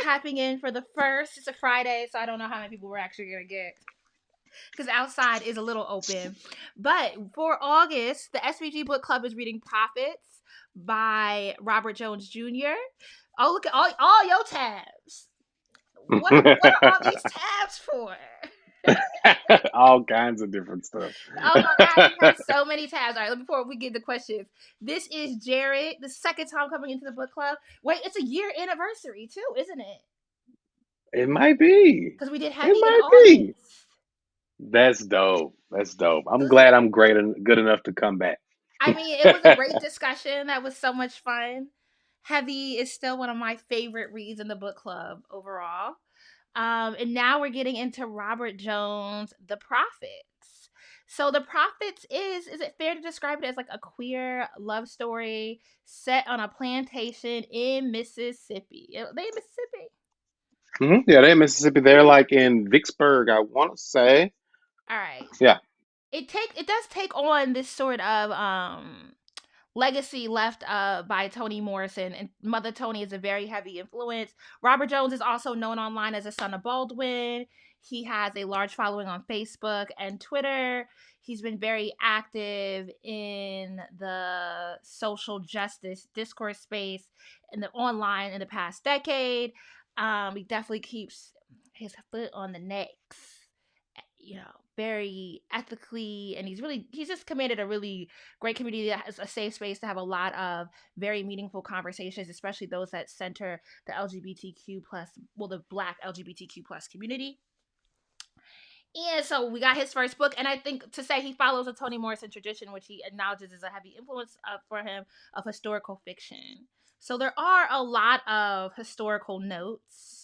Tapping in for the first. It's a Friday, so I don't know how many people we're actually gonna get because outside is a little open. But for August, the SVG Book Club is reading Prophets by Robert Jones Jr. Oh, look at all your tabs. What are all these tabs for? All kinds of different stuff. Oh my God, he has so many tabs. All right, before we get the questions, this is Jared, the second time coming into the book club. Wait, it's a year anniversary too, isn't it? It might be. Because we did It Heavy in might be. August. That's dope. That's dope. I'm This is, glad I'm great and good enough to come back. I mean, it was a great discussion. That was so much fun. Heavy is still one of my favorite reads in the book club overall. And now we're getting into Robert Jones' The Prophets. So The Prophets is it fair to describe it as like a queer love story set on a plantation in Mississippi? Are they in Mississippi? Yeah, they're in Mississippi. They're like in Vicksburg, I want to say. All right. Yeah. It does take on this sort of legacy left by Toni Morrison, and Mother Toni is a very heavy influence. Robert Jones is also known online as a son of Baldwin. He has a large following on Facebook and Twitter. He's been very active in the social justice discourse space in the online in the past decade. He definitely keeps his foot on the necks, very ethically, and he's just committed a really great community that has a safe space to have a lot of very meaningful conversations, especially those that center the LGBTQ plus, well, the Black LGBTQ plus community. And so we got his first book, and I think to say he follows a Toni Morrison tradition, which he acknowledges is a heavy influence for him of historical fiction. So there are a lot of historical notes.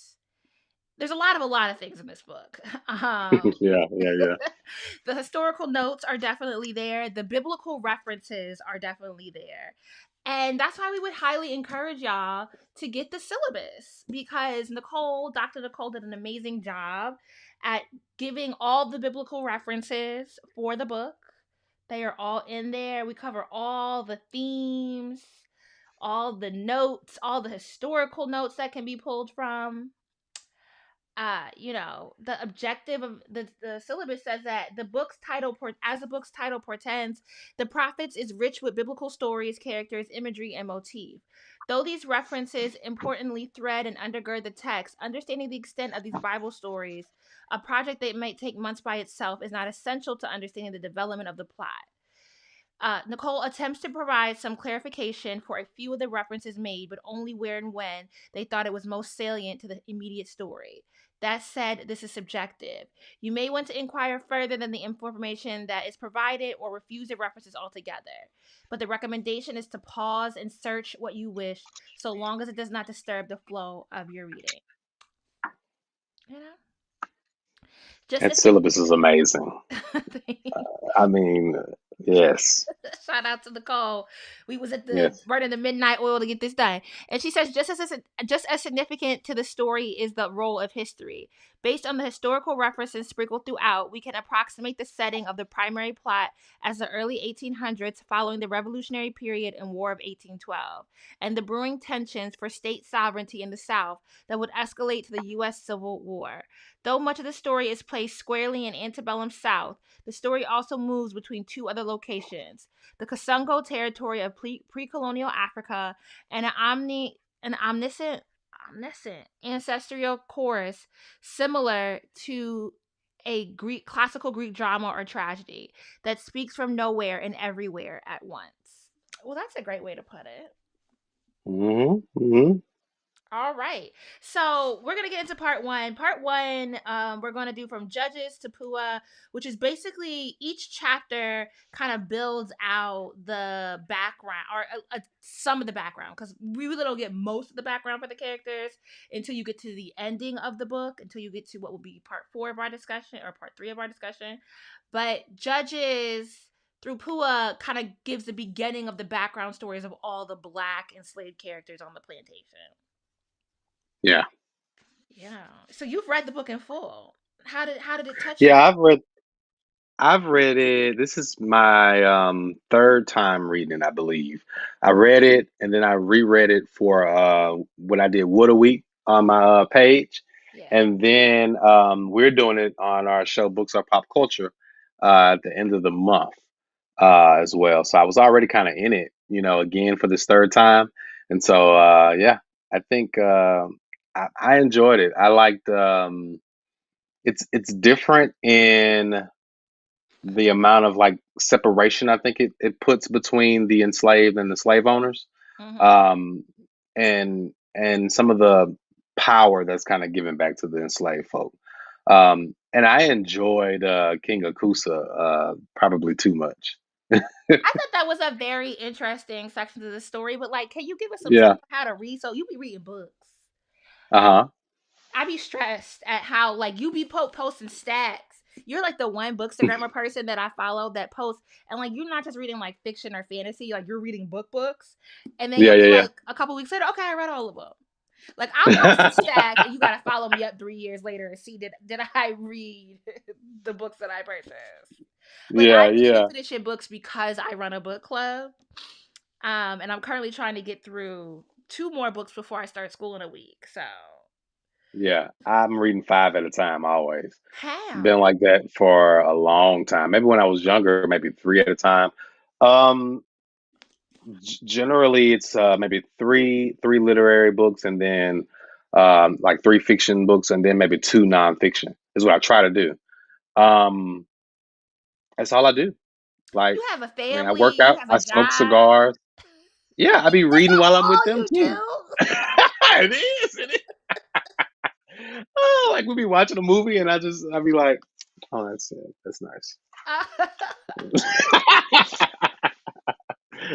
There's a lot of things in this book. Yeah, yeah, yeah. The historical notes are definitely there. The biblical references are definitely there. And that's why we would highly encourage y'all to get the syllabus, because Dr. Nicole did an amazing job at giving all the biblical references for the book. They are all in there. We cover all the themes, all the notes, all the historical notes that can be pulled from. The objective of the syllabus says that as the book's title portends, the prophets is rich with biblical stories, characters, imagery, and motif. Though these references importantly thread and undergird the text, understanding the extent of these Bible stories, a project that might take months by itself, is not essential to understanding the development of the plot. Nicole attempts to provide some clarification for a few of the references made, but only where and when they thought it was most salient to the immediate story. That said, this is subjective. You may want to inquire further than the information that is provided or refuse the references altogether. But the recommendation is to pause and search what you wish, so long as it does not disturb the flow of your reading. You know? Just That as syllabus is amazing. I mean, yes, Shout out to Nicole. We was at the yes. burning the midnight oil to get this done. And she says just as significant to the story is the role of history. Based on the historical references sprinkled throughout, we can approximate the setting of the primary plot as the early 1800s following the Revolutionary period and War of 1812, and the brewing tensions for state sovereignty in the South that would escalate to the U.S. Civil War. Though much of the story is placed squarely in antebellum South, the story also moves between two other locations: the Kasungo territory of pre-colonial Africa and an omniscient ancestral chorus similar to a classical Greek drama or tragedy that speaks from nowhere and everywhere at once. Well, that's a great way to put it. Hmm. All right. So we're gonna get into part one. Part one, we're gonna do from Judges-Puah, which is basically each chapter kind of builds out the background or some of the background, because we really don't get most of the background for the characters until you get to the ending of the book, until you get to what will be part 4 of our discussion or part 3 of our discussion. But Judges through Puah kind of gives the beginning of the background stories of all the Black enslaved characters on the plantation. Yeah. Yeah. So you've read the book in full. How did it touch Yeah, you? I've read it. This is my third time reading it, I believe. I read it and then I reread it for when I did Wood a Week. on my page, Yeah. and then we're doing it on our show Books Are Pop Culture at the end of the month as well. So I was already kind of in it, again for this third time, and so yeah, I think I enjoyed it. I liked it's different in the amount of like separation I think it puts between the enslaved and the slave owners, Mm-hmm. um, and some of the power that's kind of given back to the enslaved folk. And I enjoyed King Akusa probably too much. I thought that was a very interesting section of the story, but like, can you give us some Yeah. tips on how to read? So you be reading books. Uh-huh. I be stressed at how like you be posting stacks. You're like the one bookstagrammer person that I follow that posts, and like you're not just reading like fiction or fantasy, like you're reading books, and then Yeah, you'll be yeah, like a couple weeks later, okay, I read all of them. Like I'll post a stack, and you gotta follow me up 3 years later and see did I read the books that I purchased. Like yeah. I do be Yeah, finishing books because I run a book club, and I'm currently trying to get through two more books before I start school in a week. So yeah. I'm reading five at a time always. Been how? like that for a long time. Maybe when I was younger, maybe three at a time. Um, Generally, it's maybe three literary books, and then like three fiction books, and then maybe two nonfiction is what I try to do. Um, that's all I do. Like, You have a I mean, I family, work you out, have a I smoke job. cigars. Yeah, I be Is reading that while I'm with all them you too. do? It is. It is. Oh, like we be watching a movie, and I be like, oh, that's it. That's nice.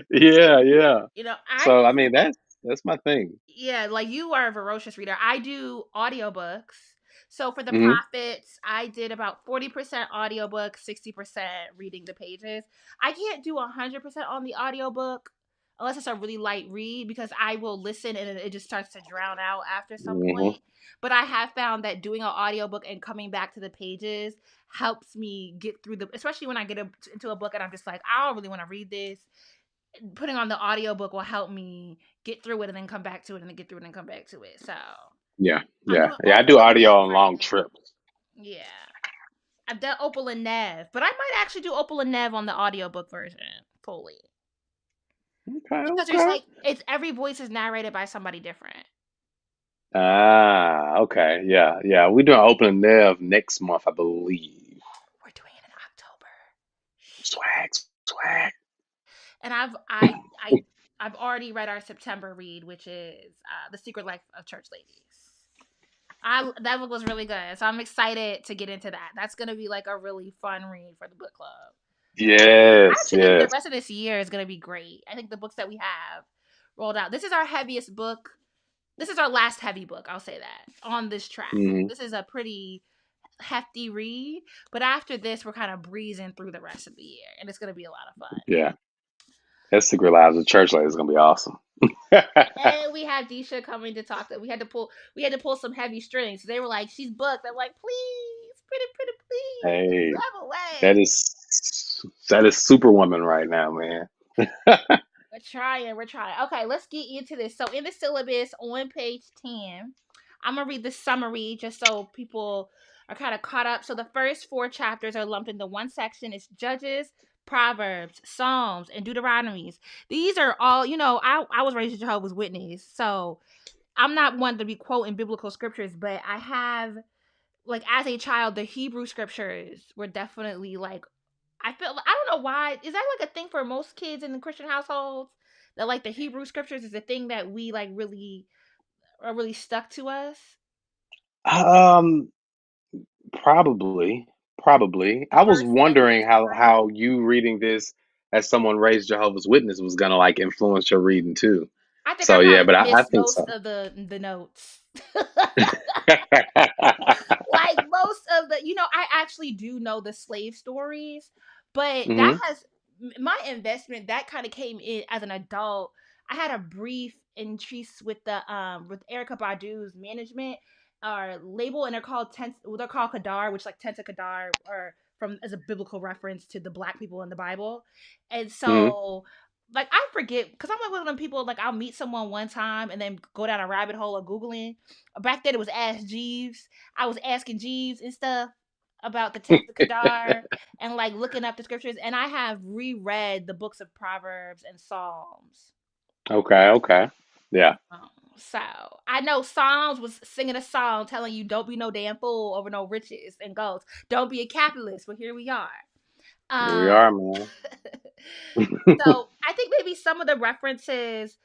Yeah, yeah. I So I mean, do. that's my thing. Yeah, like you are a ferocious reader. I do audiobooks. So for the Hmm. profits, I did about 40% audiobook, 60% reading the pages. I can't do 100% on the audiobook unless it's a really light read because I will listen and it just starts to drown out after some Hmm. point. But I have found that doing an audiobook and coming back to the pages helps me get through especially when I get into a book and I'm just like, I don't really want to read this. Putting on the audiobook will help me get through it and then come back to it and then get through it and come back to it. So Yeah, I'm yeah, doing yeah. I do Opal and audio Nev on right long now. trips. Yeah. I've done Opal and Nev, but I might actually do Opal and Nev on the audiobook version fully. Okay, Because there's okay. like it's every voice is narrated by somebody different. Ah, okay. Yeah, yeah. We're doing opening Nev next month, I believe. We're doing it in October. Swag, swag. And I've already read our September read, which is The Secret Life of Church Ladies. That book was really good, so I'm excited to get into that. That's gonna be like a really fun read for the book club. I Yes, actually think the yes. rest of this year is gonna be great. I think the books that we have rolled out. This is our heaviest book. This is our last heavy book. I'll say that on this track. Hmm. This is a pretty hefty read, but after this, we're kind of breezing through the rest of the year, and it's gonna be a lot of fun. Yeah. That Secret Lives of Church Lady is gonna be awesome. And we have Disha coming to talk. That we had to pull some heavy strings. They were like, "She's booked." I'm like, "Please, pretty, please, Hey, you have a that way." is Superwoman right now, man. We're trying. We're trying. Okay, let's get into this. So in the syllabus on page 10, I'm gonna read the summary just so people are kind of caught up. So the first four chapters are lumped into one section. It's Judges, Proverbs, Psalms, and Deuteronomies. These are all, I was raised a Jehovah's Witness, so I'm not one to be quoting biblical scriptures, but I have like as a child, the Hebrew scriptures were definitely like I don't know why. Is that like a thing for most kids in the Christian households? That like the Hebrew scriptures is a thing that we like really are really stuck to us? Um, probably. The I was first language wondering to write. how you reading this as someone raised Jehovah's Witness was gonna like influence your reading too. I think I So yeah, probably but I missed think most so. of the notes. Like most of I actually do know the slave stories, but that Hmm. has my investment that kind of came in as an adult. I had a brief increase with the with Erica Badu's management label, and they're called Kadar, which like Tenta Kadar or from as a biblical reference to the black people in the Bible. And Hmm. so like I forget because I'm like one of them people like I'll meet someone one time and then go down a rabbit hole of googling. Back then it was Ask Jeeves. I was asking Jeeves and stuff about the text of Kadar and like looking up the scriptures. And I have reread the books of Proverbs and Psalms. Okay, okay. Yeah. So I know Psalms was singing a song telling you don't be no damn fool over no riches and goals. Don't be a capitalist. But here we are. Here we Um, are, man. so I think maybe some of the references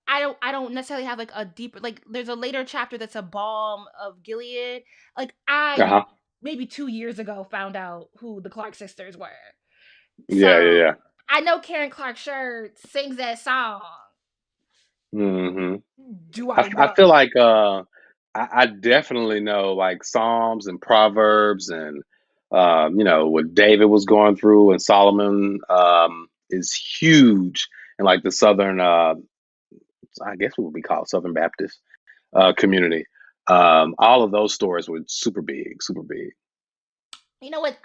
I don't necessarily have like a deeper like there's a later chapter that's a balm of Gilead. Like I Uh-huh. maybe 2 years ago found out who the Clark sisters were. Yeah, yeah, So yeah. I know Karen Clark Shirt sings that song. Hmm. Do I I know? feel like I definitely know like Psalms and Proverbs and what David was going through and Solomon is huge in like the southern I guess what would be called Southern Baptist community. All of those stories were super big, super big. You know what?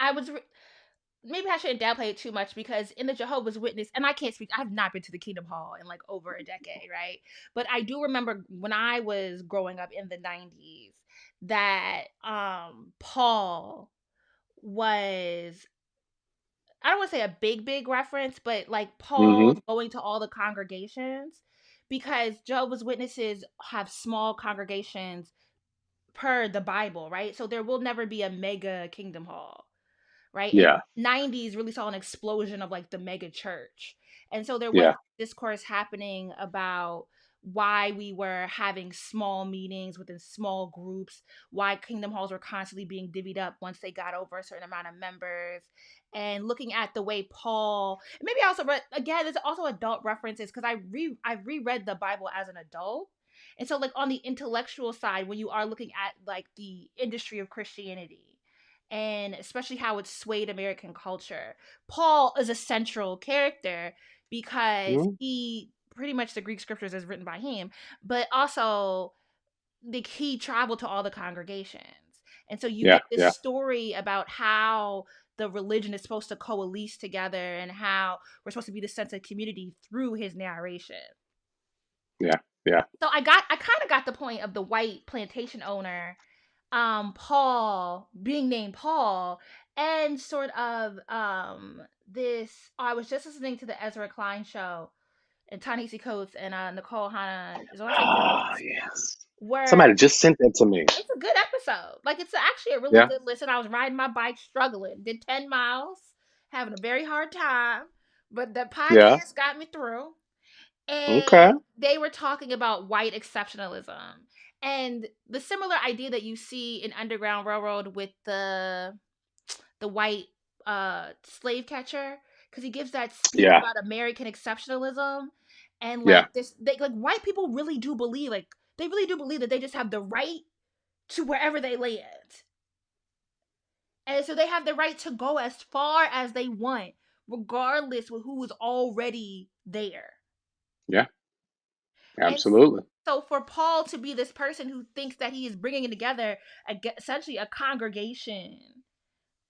Maybe I shouldn't downplay it too much because in the Jehovah's Witness, and I can't speak, I've not been to the Kingdom Hall in like over a decade, right? But I do remember when I was growing up in the 90s that Paul was, I don't want to say a big reference, but like Hmm. Paul's going to all the congregations because Jehovah's Witnesses have small congregations per the Bible, right? So there will never be a mega Kingdom Hall, right? And Yeah, 90s really saw an explosion of like the mega church. And so there was yeah. discourse happening about why we were having small meetings within small groups, why kingdom halls were constantly being divvied up once they got over a certain amount of members, and looking at the way Paul, maybe I also read again, there's also adult references because I've reread the Bible as an adult. And so like on the intellectual side, when you are looking at like the industry of Christianity, and especially how it swayed American culture. Paul is a central character because Mhm. he pretty much the Greek scriptures is written by him, but also he traveled to all the congregations. And so you Yeah, get this yeah, story about how the religion is supposed to coalesce together and how we're supposed to be the sense of community through his narration. yeah, yeah. So I kind of got the point of the white plantation owner Paul being named Paul and sort of this I was just listening to the Ezra Klein show and Ta-Nehisi Coates and Nicole Hannah is on St. Ah, John's yes. Somebody where just sent that to me. it's a good episode. Like it's actually a really Yeah, good listen. I was riding my bike struggling, did 10 miles, having a very hard time, but the yeah. podcast got me through. Okay. And they were talking about white exceptionalism and the similar idea that you see in Underground Railroad with the white slave catcher because he gives that speech Yeah, about American exceptionalism and yeah, like this they like white people really do believe like they really do believe that they just have the right to wherever they land. And so they have the right to go as far as they want regardless of who is already there. yeah. And Absolutely. so for Paul to be this person who thinks that he is bringing together essentially a congregation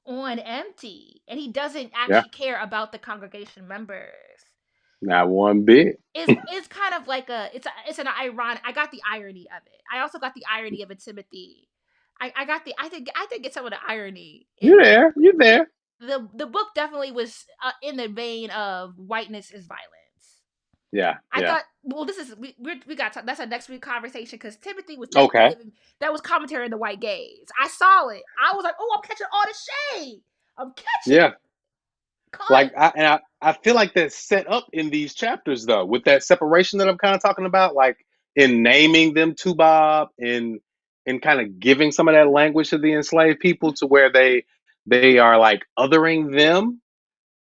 on empty and he doesn't Yeah. actually care about the congregation members Not one bit. is kind of like it's an ironic. I got the irony of it. I also got the irony of it, Timothy. I got the I did get some of the irony in You there? You there? the book definitely was in the vein of whiteness is violence. Yeah, I yeah. thought, well, this is we got that's a next week conversation because Timothy was definitely Okay. giving that was commentary on the white gaze. I saw it. I was like, oh, I'm catching all the shade. I'm catching Yeah. it. Caught Like it. I feel like that's set up in these chapters though, with that separation that I'm kind of talking about, like in naming them to Bob and kind of giving some of that language to the enslaved people to where they are like othering them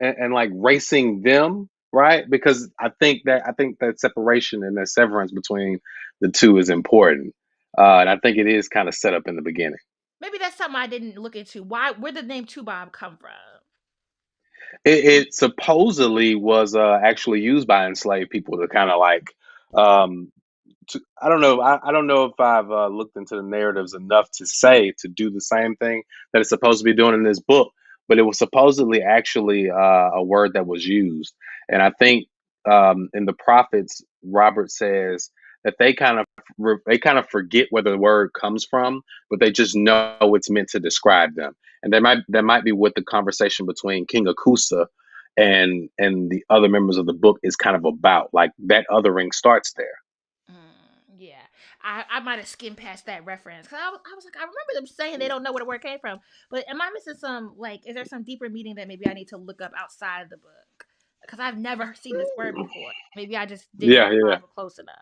and like racing them, right? Because I think that separation and that severance between the two is important. And I think it is kind of set up in the beginning. Maybe that's something I didn't look into. Where did the name Tubob come from? It supposedly was actually used by enslaved people to kind of like um, I don't know. I don't know if I've looked into the narratives enough to say to do the same thing that it's supposed to be doing in this book, but it was supposedly actually a word that was used, and I think. in the prophets, Robert says that they kind of forget where the word comes from, but they just know it's meant to describe them. And that might be what the conversation between King Akusa and the other members of the book is kind of about. Like that othering starts there. Yeah, I might have skimmed past that reference because I was like, I remember them saying they don't know where the word came from. But am I missing some, like, is there some deeper meaning that maybe I need to look up outside of the book? Because I've never seen this word before. Maybe I just didn't Yeah, yeah, follow close enough.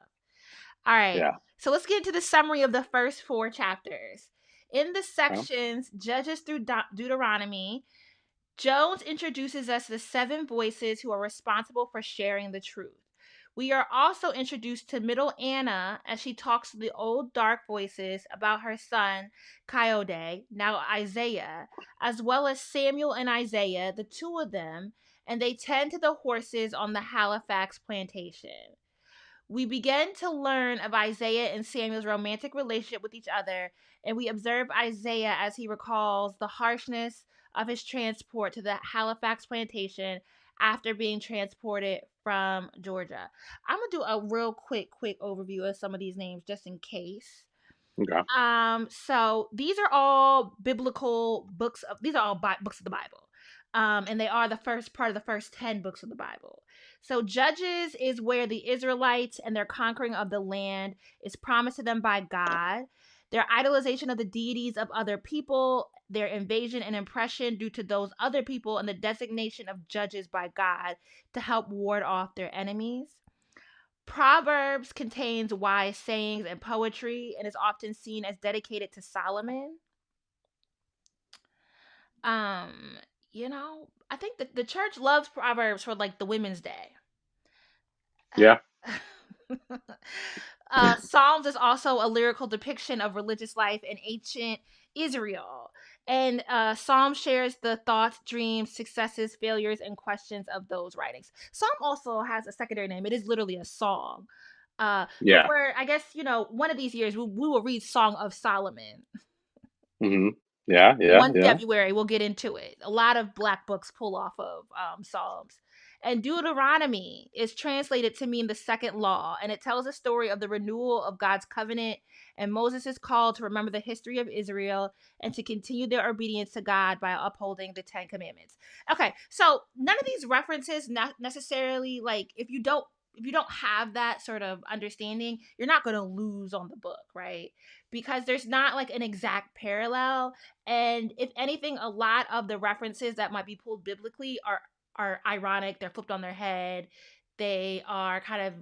All right. yeah. So let's get into the summary of the first 4 chapters. In the Yeah. sections Judges through Deuteronomy, Jones introduces us the 7 voices who are responsible for sharing the truth. We are also introduced to middle Anna as she talks to the old dark voices about her son, Coyote, now Isaiah, as well as Samuel and Isaiah, the 2 of them, and they tend to the horses on the Halifax plantation. We begin to learn of Isaiah and Samuel's romantic relationship with each other, and we observe Isaiah as he recalls the harshness of his transport to the Halifax plantation after being transported from Georgia. I'm gonna do a real quick overview of some of these names just in case. Okay. So these are all biblical books of these are all books of the Bible. And they are the first part of the first 10 books of the Bible. So Judges is where the Israelites and their conquering of the land is promised to them by God. Their idolization of the deities of other people, their invasion and oppression due to those other people, and the designation of judges by God to help ward off their enemies. Proverbs contains wise sayings and poetry and is often seen as dedicated to Solomon. Um, I think that the church loves Proverbs for like the Women's Day. Yeah. Psalms is also a lyrical depiction of religious life in ancient Israel. And Psalm shares the thoughts, dreams, successes, failures, and questions of those writings. Psalm also has a secondary name. It is literally a song. But Yeah. where I guess, one of these years we will read Song of Solomon. Hmm. Yeah, yeah, One yeah. February, we'll get into it. A lot of black books pull off of Psalms. And Deuteronomy is translated to mean the second law, and it tells a story of the renewal of God's covenant. And Moses is called to remember the history of Israel and to continue their obedience to God by upholding the 10 Commandments. Okay, so none of these references not necessarily, like, if you don't have that sort of understanding, you're not going to lose on the book, right? Because there's not like an exact parallel, and if anything, a lot of the references that might be pulled biblically are ironic. They're flipped on their head. They are kind of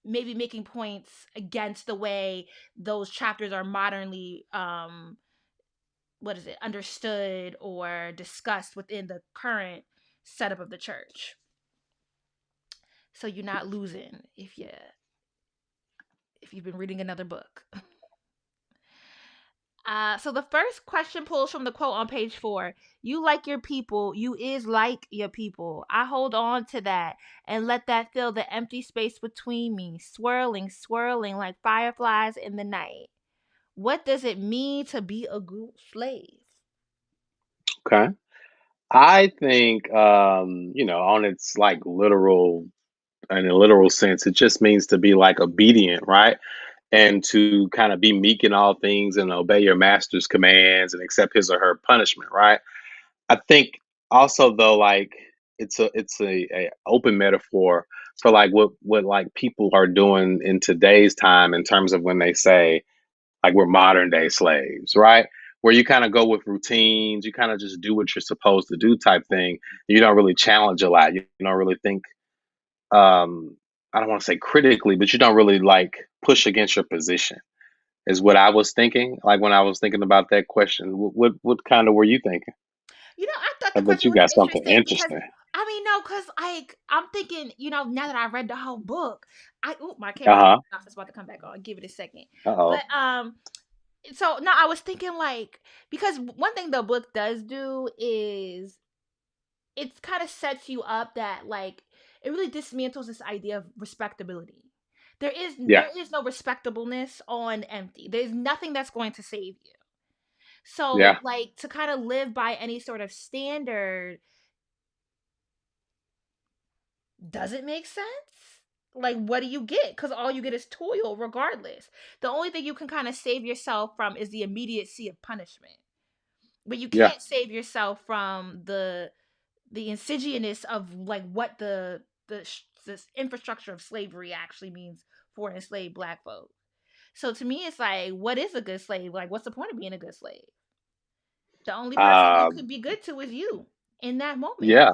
maybe making points against the way those chapters are modernly understood or discussed within the current setup of the church. So you're not losing if you've been reading another book. So the first question pulls from the quote on page 4. You like your people, you is like your people. I hold on to that and let that fill the empty space between me, swirling, swirling like fireflies in the night. What does it mean to be a good slave? Okay. I think on its like literal in a literal sense, it just means to be like obedient, right? And to kind of be meek in all things and obey your master's commands and accept his or her punishment, right? I think also though, like it's a open metaphor for like what like people are doing in today's time in terms of when they say like we're modern day slaves, right? Where you kind of go with routines, you kind of just do what you're supposed to do type thing. You don't really challenge a lot. You don't really think I don't want to say critically, but you don't really like push against your position. Is what I was thinking. Like when I was thinking about that question, what kind of were you thinking? I thought I the bet question you was got something interesting because interesting. I mean, no, because like I'm thinking, now that I read the whole book, my Uh camera's huh. off. It's about to come back on. Give it a second. Uh But oh. so no, I was thinking like because one thing the book does do is it kind of sets you up that like it really dismantles this idea of respectability. There is Yeah. there is no respectableness on empty. There's nothing that's going to save you. So Yeah. like to kind of live by any sort of standard Does it make sense? Like, what do you get? Because all you get is toil, regardless. The only thing you can kind of save yourself from is the immediacy of punishment, but you Yeah. can't save yourself from the insidiousness of like what the infrastructure of slavery actually means for enslaved black folk. So to me, it's like, what is a good slave? Like, what's the point of being a good slave? The only person you Uh, could be good to is you in that moment. yeah,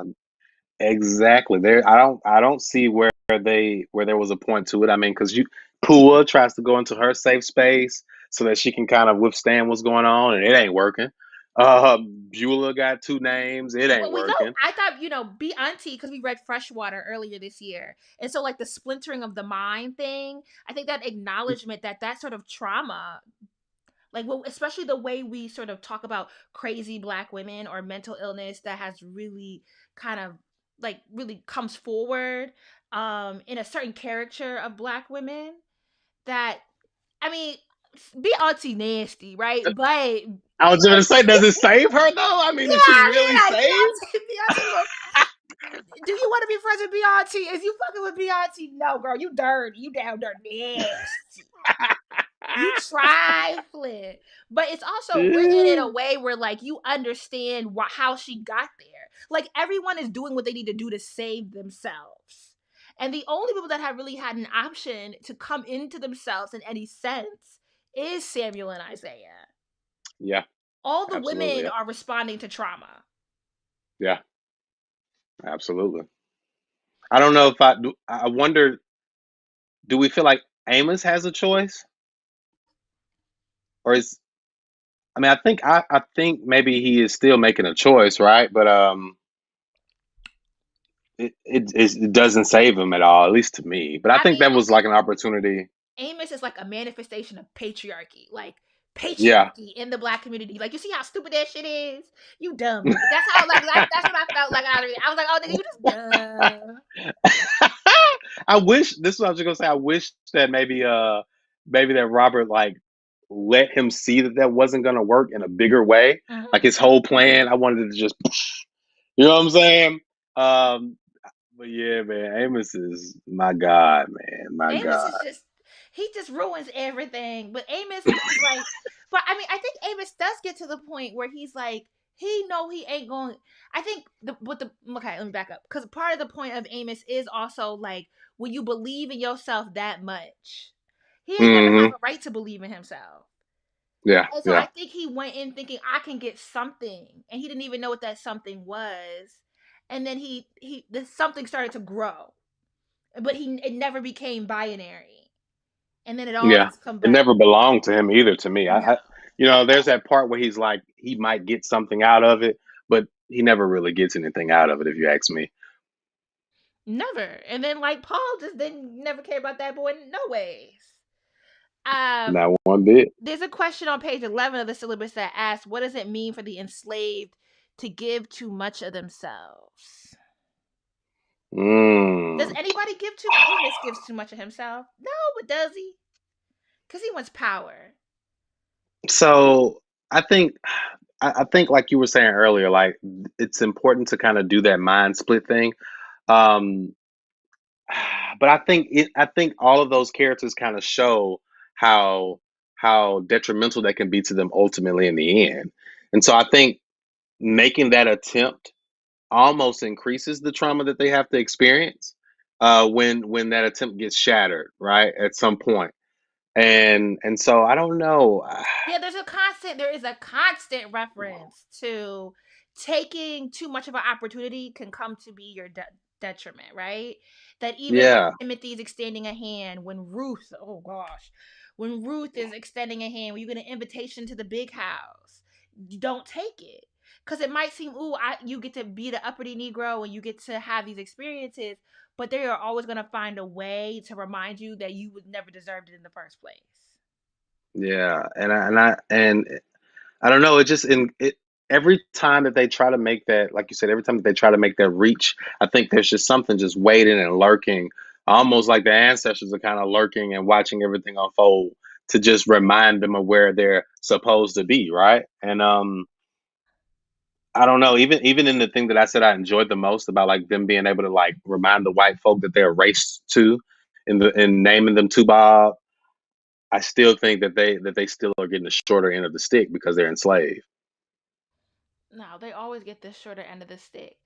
exactly. There, I don't see where there was a point to it. I mean, because you Pua tries to go into her safe space so that she can kind of withstand what's going on, and it ain't working. Beulah got two names, it ain't Well, we know. working. I thought, be auntie, because we read Freshwater earlier this year, and so like the splintering of the mind thing. I think that acknowledgement that sort of trauma, like, well, especially the way we sort of talk about crazy black women or mental illness that has really kind of like really comes forward in a certain character of black women that, I mean, Beyonce nasty, right? But I was gonna say, yeah, does it save her though? I mean, is she really yeah, saved? Beyonce look. Do you want to be friends with Beyonce? Is you fucking with Beyonce? No, girl, you dirty. You down there nasty. You trifling. But it's also written in a way where like you understand how she got there. Like everyone is doing what they need to do to save themselves. And the only people that have really had an option to come into themselves in any sense is Samuel and Isaiah. Yeah, All the absolutely. women Yeah, are responding to trauma. yeah, absolutely. I don't know if I do. I wonder, do we feel like Amos has a choice, or is? I mean, I think maybe he is still making a choice, right? But it doesn't save him at all, at least to me. But I I think mean, that I was like think an opportunity. Amos is like a manifestation of patriarchy. Like Yeah, patriarchy in the black community. Like you see how stupid that shit is? You dumb nigga. That's how like that's what I felt like I was reading. I was like, oh nigga, you just dumb. I wish this is what I was gonna say. I wish that maybe that Robert like let him see that that wasn't gonna work in a bigger way. Like Mm-hmm. his whole plan, I wanted to just, you know what I'm saying? Um, but yeah, man, Amos is my god, man, my Amos god. is just he just ruins everything. But Amos is like, but I mean, I think Amos does get to the point where he's like, he know he ain't going. I think the okay, let me back up because part of the point of Amos is also like when you believe in yourself that much, he ain't never have Hmm. a right to believe in himself. Yeah, And so I yeah, think he went in thinking I can get something, and he didn't even know what that something was. And then he the something started to grow, but it never became binary, and then it all yeah. just come It back. never belonged to him either. To me, No, there's that part where he's like he might get something out of it, but he never really gets anything out of it, if you ask me. never. And then like Paul just didn't never care about that boy no ways. Um, Not one bit. there's a question on page 11 of the syllabus that asks, "What does it mean for the enslaved to give too much of themselves?" Does Mm. anybody give too? Amos gives too much of himself. No, but does he? Because he wants power. So I think I think like you were saying earlier, like it's important to kind of do that mind split thing. Um, but I think all of those characters kind of show how detrimental they can be to them ultimately in the end. And so I think making that attempt almost increases the trauma that they have to experience when that attempt gets shattered, right? At some point. And so I don't know. Yeah, there is a constant reference to taking too much of an opportunity can come to be your detriment, right? That even when Yeah, Timothy's extending a hand, when Ruth, oh gosh, when Ruth is extending a hand, when you get an invitation to the big house, you don't take it. Because it might seem, you get to be the uppity Negro and you get to have these experiences, but they are always going to find a way to remind you that you would never deserved it in the first place. yeah, and I don't know. It just in it every time that they try to make that, like you said, every time that they try to make that reach, I think there's just something just waiting and lurking, almost like the ancestors are kind of lurking and watching everything unfold to just remind them of where they're supposed to be, right? And I don't know. Even in the thing that I said I enjoyed the most about like them being able to like remind the white folk that they're race to, in naming them to Bob, I still think that they still are getting the shorter end of the stick because they're enslaved. No, they always get the shorter end of the stick.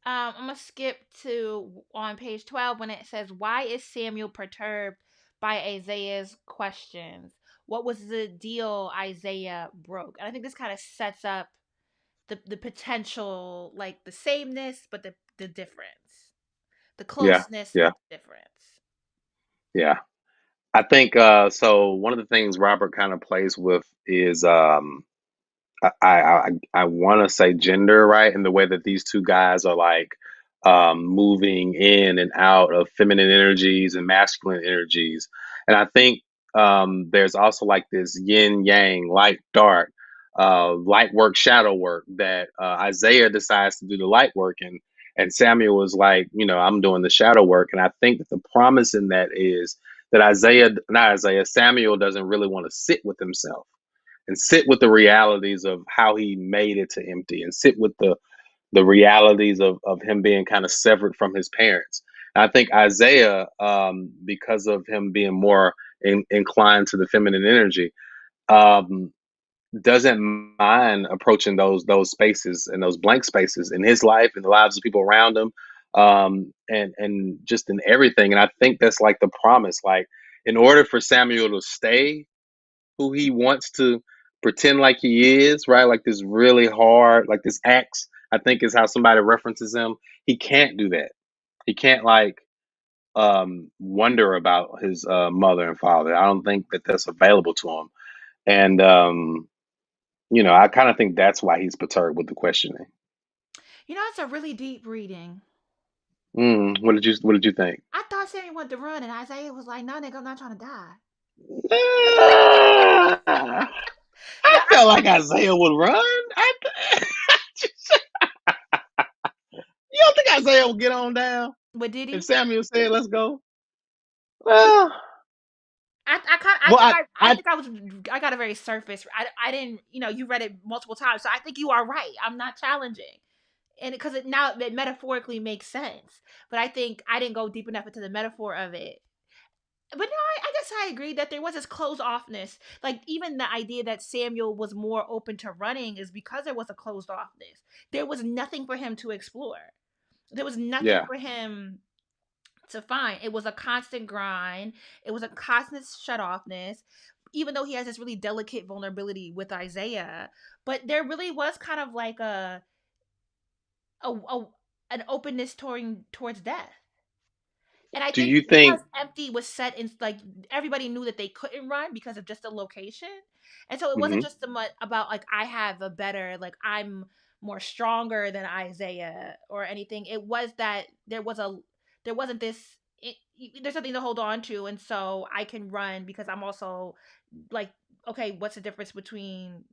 I'm gonna skip to on page 12 when it says, "Why is Samuel perturbed by Isaiah's questions? What was the deal Isaiah broke?" And I think this kind of sets up the potential, like the sameness, but the difference, the Yeah, closeness, yeah, but the difference. yeah. I think so. One of the things Robert kind of plays with is I want to say gender, right? In the way that these two guys are like moving in and out of feminine energies and masculine energies. And I think there's also like this yin yang, light, dark, light work, shadow work that Isaiah decides to do the light work. And Samuel is like, you know, I'm doing the shadow work. And I think that the promise in that is that not Isaiah, Samuel doesn't really want to sit with himself and sit with the realities of how he made it to empty and sit with the realities of him being kind of severed from his parents. And I think Isaiah, because of him being more inclined to the feminine energy, um, doesn't mind approaching those spaces and those blank spaces in his life and the lives of people around him, and just in everything. And I think that's like the promise. Like, in order for Samuel to stay who he wants to pretend like he is, right? Like this really hard, like this axe, I think is how somebody references him. He can't do that. He can't like wonder about his mother and father. I don't think that that's available to him. And you know, I kind of think that's why he's perturbed with the questioning. You know, it's a really deep reading. What did you think? I thought Samuel wanted to run, and Isaiah was like, "No, nigga, I'm not trying to die." Ah, I That felt like Isaiah would run. You don't think Isaiah would get on down but did if he? Samuel said, "Let's go"? Well, I well, think I I think I got a very surface. I didn't, you know, you read it multiple times, so I think you are right. I'm not challenging, and because now it metaphorically makes sense. But I think I didn't go deep enough into the metaphor of it. But no, I guess I agree that there was this closed offness. Like even the idea that Samuel was more open to running is because there was a closed offness. There was nothing for him to explore. There was nothing yeah. for him to find. It was a constant grind. It was a constant shut offness. Even though he has this really delicate vulnerability with Isaiah, but there really was kind of like a an openness towards death. And I Do think you because think? empty was set in, like, everybody knew that they couldn't run because of just the location. And so it wasn't Hmm. just so much about like I have a better, like I'm more stronger than Isaiah or anything. It was that there wasn't this it, there's something to hold on to, and so I can run because I'm also like, okay, what's the difference between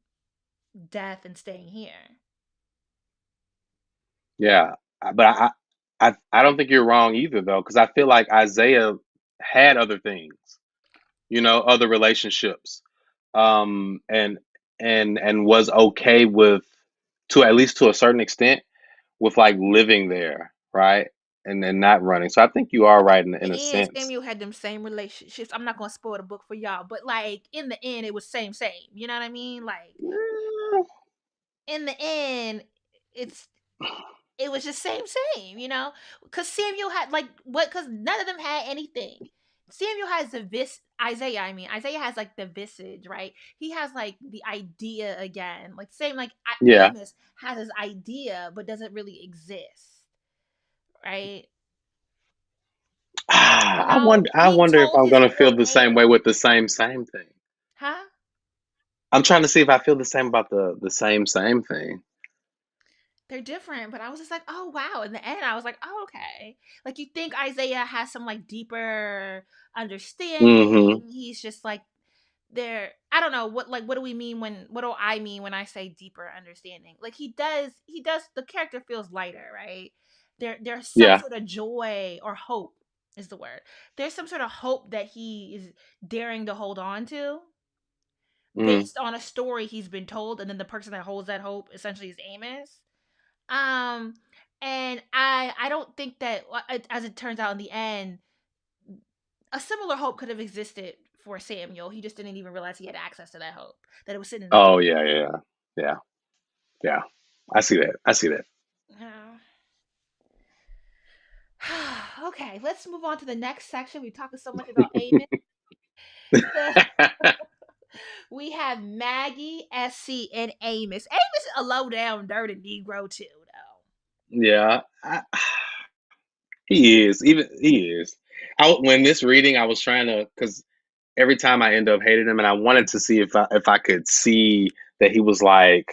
death and staying here? Yeah, but I don't think you're wrong either though, because I feel like Isaiah had other things, you know, other relationships, and and was okay with, to at least to a certain extent, with like living there, right, and then not running. So I think you are right in a And sense. Samuel had them same relationships. I'm not gonna spoil the book for y'all, but like in the end, it was same. You know what I mean? Like in the end, it's it was just same. You know, because Samuel had like what? Because none of them had anything. Samuel has the Isaiah. I mean, Isaiah has like the visage, right? He has like the idea again, like same like Yeah. Amos has his idea, but doesn't really exist, right? You know, I being wonder if told I'm his gonna real feel the same way name, with the same thing. huh? I'm trying to see if I feel the same about the same thing. They're different, but I was just like, oh wow. In the end, I was like, oh okay. Like you think Isaiah has some like deeper Hmm. understanding. He's just like there. I don't know what do we mean when what do I mean when I say deeper understanding? Like he does the character feels lighter, right? There's some Yeah. sort of joy or hope is the word. There's some sort of hope that he is daring to hold on to Mm. based on a story he's been told, and then the person that holds that hope essentially is Amos. Um, and I don't think that as it turns out in the end, a similar hope could have existed for Samuel. He just didn't even realize he had access to that hope, that it was sitting in the Oh throne. yeah, yeah, yeah, yeah. I see that. I see that. Yeah. Okay, let's move on to the next section. We talked so much about Amos. So we have Maggie, Essie, and Amos. Amos is a low down, dirty Negro too, though. Yeah, he is. Even he is. When this reading, I was trying to, because every time I end up hating him, and I wanted to see if I could see that he was like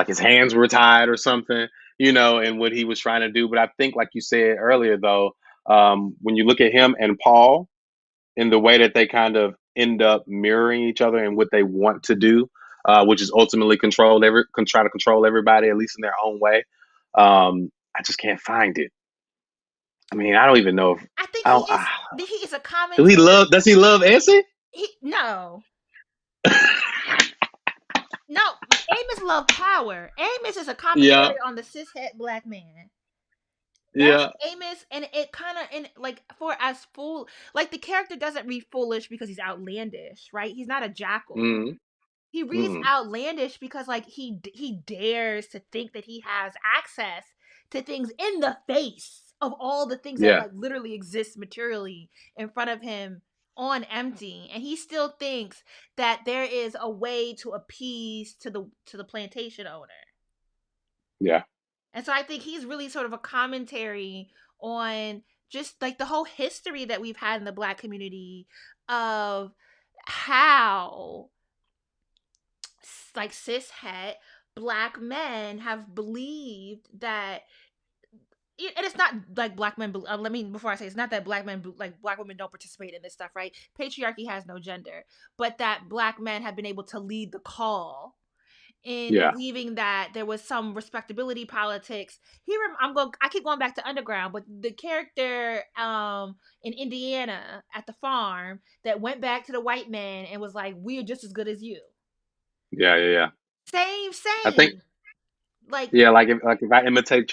his hands were tied or something, and what he was trying to do. But I think, like you said earlier, though, when you look at him and Paul in the way that they kind of end up mirroring each other and what they want to do, which is ultimately try to control everybody at least in their own way. I just can't find it. I mean, I don't even know if I think I don't. he is a Do he commentary. love? Does he love Essie? No, no. Amos love power. Amos is a Yeah, commentary on the cishet black man. That's yeah. Amos, and it kind of and like for as fool like the character doesn't read foolish because he's outlandish, right? He's not a jackal. Mm, He reads mm, outlandish because like he dares to think that he has access to things in the face of all the things that yeah, like literally exist materially in front of him on empty, and he still thinks that there is a way to appease to the plantation owner. yeah, And so I think he's really sort of a commentary on just like the whole history that we've had in the black community of how like cishet black men have believed that and it's not like black men let me before I say it's not that black men like black women don't participate in this stuff, right? Patriarchy has no gender, but that black men have been able to lead the call in yeah, believing that there was some respectability politics. I keep going back to Underground, but the character in Indiana at the farm that went back to the white man and was like, "We're just as good as you." yeah, yeah, yeah. Same, I think, same. Like yeah, like if I imitate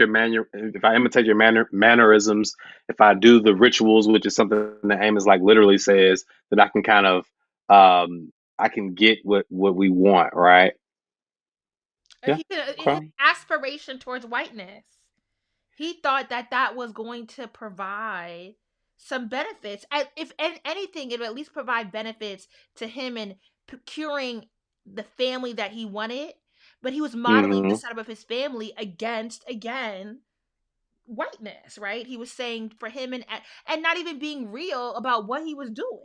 if I imitate your mannerisms, if I do the rituals, which is something that Amos like literally says, that I can kind of, I can get what we want, right? Yeah, his okay. aspiration towards whiteness. He thought that that was going to provide some benefits. If anything, it would at least provide benefits to him in procuring the family that he wanted. But he was modeling the Hmm. setup of his family against, again, whiteness, right? He was saying for him and not even being real about what he was doing.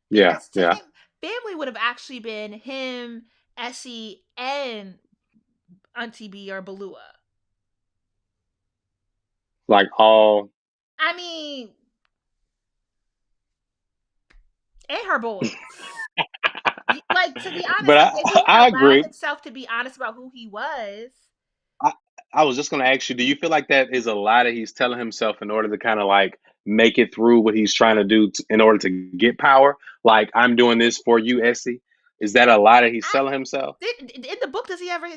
Yeah, Because to yeah. him, family would have actually been him, Essie, and Auntie B or Balua. Like all, I mean, and her boys. Like to be honest, but like if he had I allowed agree. himself to be honest about who he was, I, I was just going to ask you, do you feel like that is a lie that he's telling himself in order to kind of like make it through what he's trying to do in order to get power? Like, I'm doing this for you, Essie. Is that a lie that he's I telling himself? in the book does he ever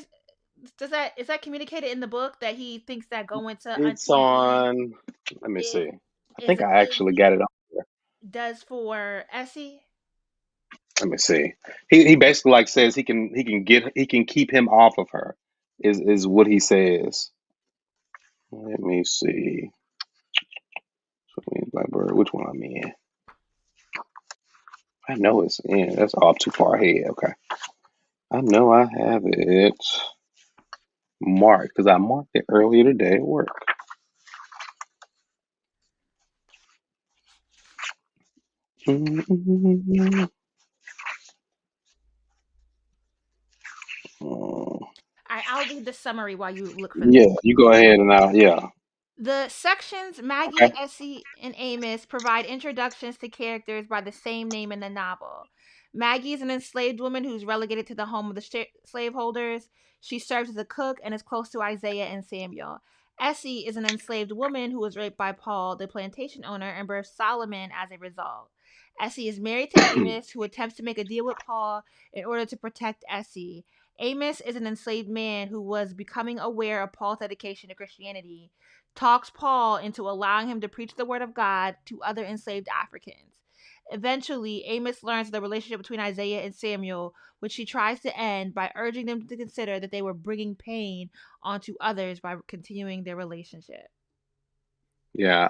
does that is that communicated in the book that he thinks that going to It's Auntie B on, let me is see. I is think a I thing actually he got it on here. does for Essie? Let me see. He basically like says he can keep him off of her is what he says. Let me see. Blackbird, which one I'm in? I know it's in. That's all too far ahead. Okay. I know I have it marked because I marked it earlier today at work. I'll read the summary while you look for Yeah, you go ahead and I'll, yeah. the sections. Maggie, Okay. Essie, and Amos provide introductions to characters by the same name in the novel. Maggie is an enslaved woman who's relegated to the home of the slaveholders. She serves as a cook and is close to Isaiah and Samuel. Essie is an enslaved woman who was raped by Paul, the plantation owner, and birthed Solomon as a result. Essie is married to Amos, who attempts to make a deal with Paul in order to protect Essie. Amos is an enslaved man who was becoming aware of Paul's dedication to Christianity, talks Paul into allowing him to preach the word of God to other enslaved Africans. Eventually, Amos learns the relationship between Isaiah and Samuel, which he tries to end by urging them to consider that they were bringing pain onto others by continuing their relationship. Yeah,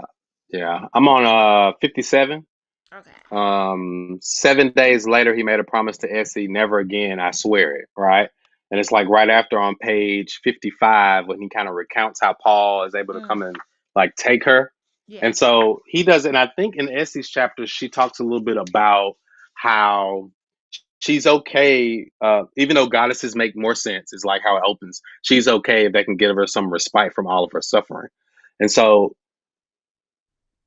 yeah. I'm on 57. Okay. 7 days later, he made a promise to Essie, never again, I swear it, right? And it's like right after on page 55 when he kind of recounts how Paul is able to come Mm, and like take her. yeah. And so he does it. And I think in Essie's chapter, she talks a little bit about how she's okay, even though goddesses make more sense, is like how it opens. She's okay if they can give her some respite from all of her suffering. And so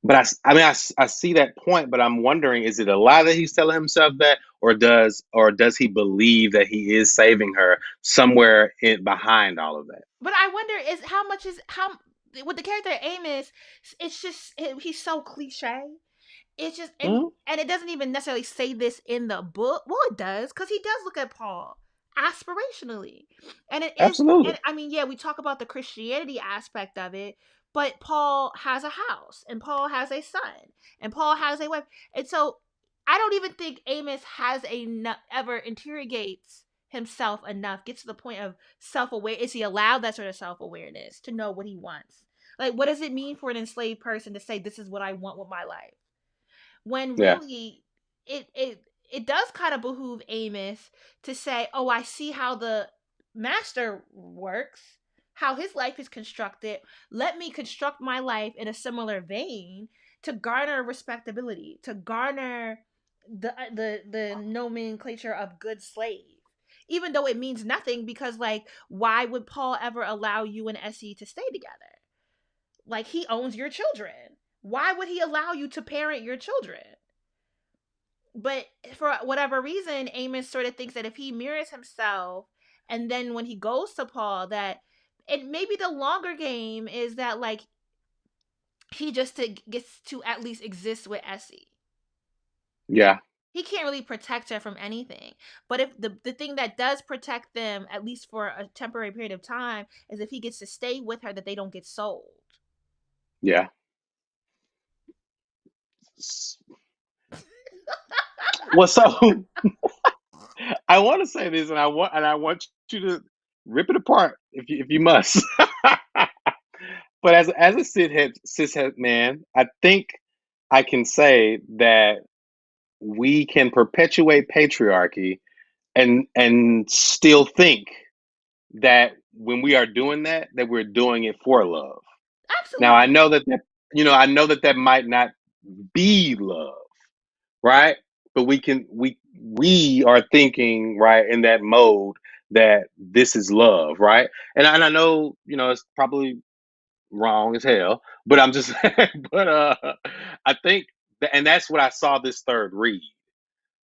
but I mean, I see that point, but I'm wondering, is it a lie that he's telling himself that, or does he believe that he is saving her somewhere behind all of that? But I wonder is how much is how with the character Amos, it's just he's so cliche. It's just Mhm. and it doesn't even necessarily say this in the book. Well, it does because he does look at Paul aspirationally, and it is. Absolutely. And I mean, yeah, we talk about the Christianity aspect of it, but Paul has a house, and Paul has a son, and Paul has a wife, and so I don't even think Amos has ever interrogates himself enough, gets to the point of self aware. Is he allowed that sort of self awareness to know what he wants? Like, what does it mean for an enslaved person to say, "This is what I want with my life"? When Yeah. really it does kind of behoove Amos to say, "Oh, I see how the master works, how his life is constructed. Let me construct my life in a similar vein to garner respectability, to garner the nomenclature of good slave." Even though it means nothing, because like, why would Paul ever allow you and Essie to stay together? Like, he owns your children. Why would he allow you to parent your children? But for whatever reason, Amos sort of thinks that if he mirrors himself, and then when he goes to Paul, that it maybe the longer game is that like he just gets to at least exist with Essie. Yeah. He can't really protect her from anything. But if the thing that does protect them, at least for a temporary period of time, is if he gets to stay with her, that they don't get sold. Yeah. Well, so I want to say this, and I want you to rip it apart if you must. But as a cishet man, I think I can say that we can perpetuate patriarchy and still think that when we are doing that we're doing it for love. Now I Absolutely. know that might not be love, right? But we are thinking right in that mode that this is love, right? And I know it's probably wrong as hell, but I'm just but I think and that's what I saw this third read.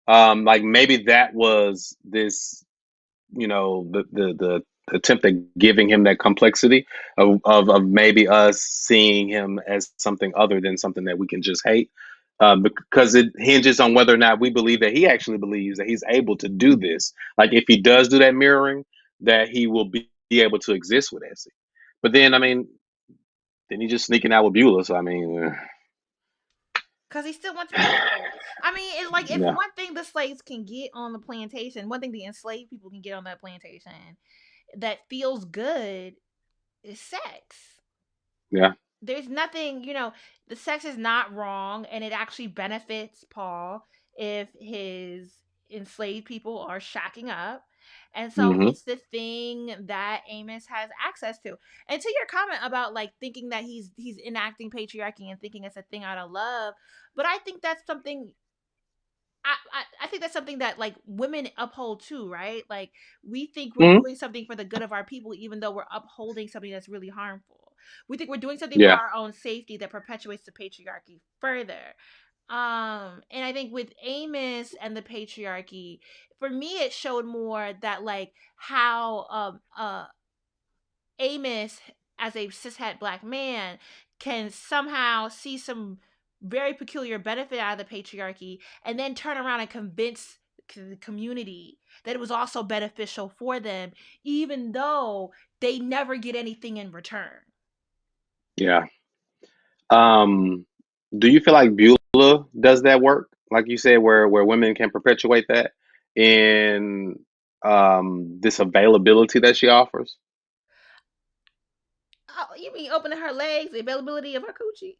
Like maybe that was this, the attempt at giving him that complexity of maybe us seeing him as something other than something that we can just hate, because it hinges on whether or not we believe that he actually believes that he's able to do this. Like if he does do that mirroring, that he will be able to exist with Essie. But then, I mean, then he's just sneaking out with Beulah. So I mean, Because he still wants Beulah. I mean, it's like if yeah, one thing the slaves can get on the plantation, one thing the enslaved people can get on that plantation that feels good is sex. yeah, There's nothing, the sex is not wrong, and it actually benefits Paul if his enslaved people are shacking up. And so hmm, it's the thing that Amos has access to. And to your comment about like thinking that he's enacting patriarchy and thinking it's a thing out of love, but I think that's something I think that's something that like women uphold too, right? Like we think we're hmm, doing something for the good of our people, even though we're upholding something that's really harmful. We think we're doing something for yeah, our own safety that perpetuates the patriarchy further. And I think with Amos and the patriarchy, for me, it showed more that like how Amos as a cishet black man can somehow see some very peculiar benefit out of the patriarchy, and then turn around and convince the community that it was also beneficial for them, even though they never get anything in return. Yeah. Um, do you feel like Beulah does that work, like you said, where women can perpetuate that in this availability that she offers? Oh, you mean opening her legs, the availability of her coochie?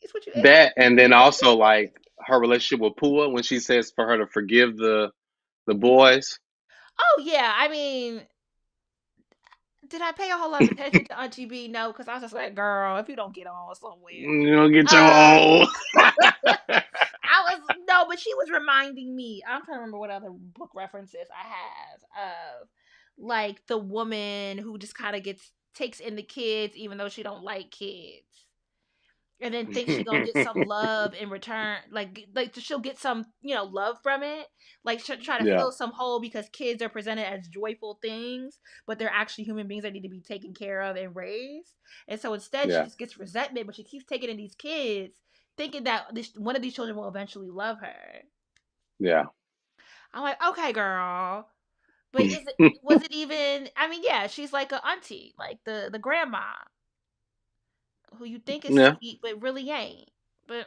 Is what you asking? That, and then also like her relationship with Pua when she says for her to forgive the boys. Oh yeah, I mean, did I pay a whole lot of attention to Auntie B? No, because I was just like, girl, if you don't get on somewhere. You know, get your Uh own. I was no, but she was reminding me. I'm trying to remember what other book references I have of like the woman who just kind of gets takes in the kids even though she don't like kids. And then thinks she gonna get some love in return, like she'll get some love from it, like she'll try to Yeah, fill some hole because kids are presented as joyful things, but they're actually human beings that need to be taken care of and raised. And so instead, she yeah, just gets resentment, but she keeps taking in these kids, thinking that one of these children will eventually love her. yeah. I'm like, okay, girl, but was it even? I mean, yeah, she's like a auntie, like the grandma who you think is Yeah. sweet but really ain't. But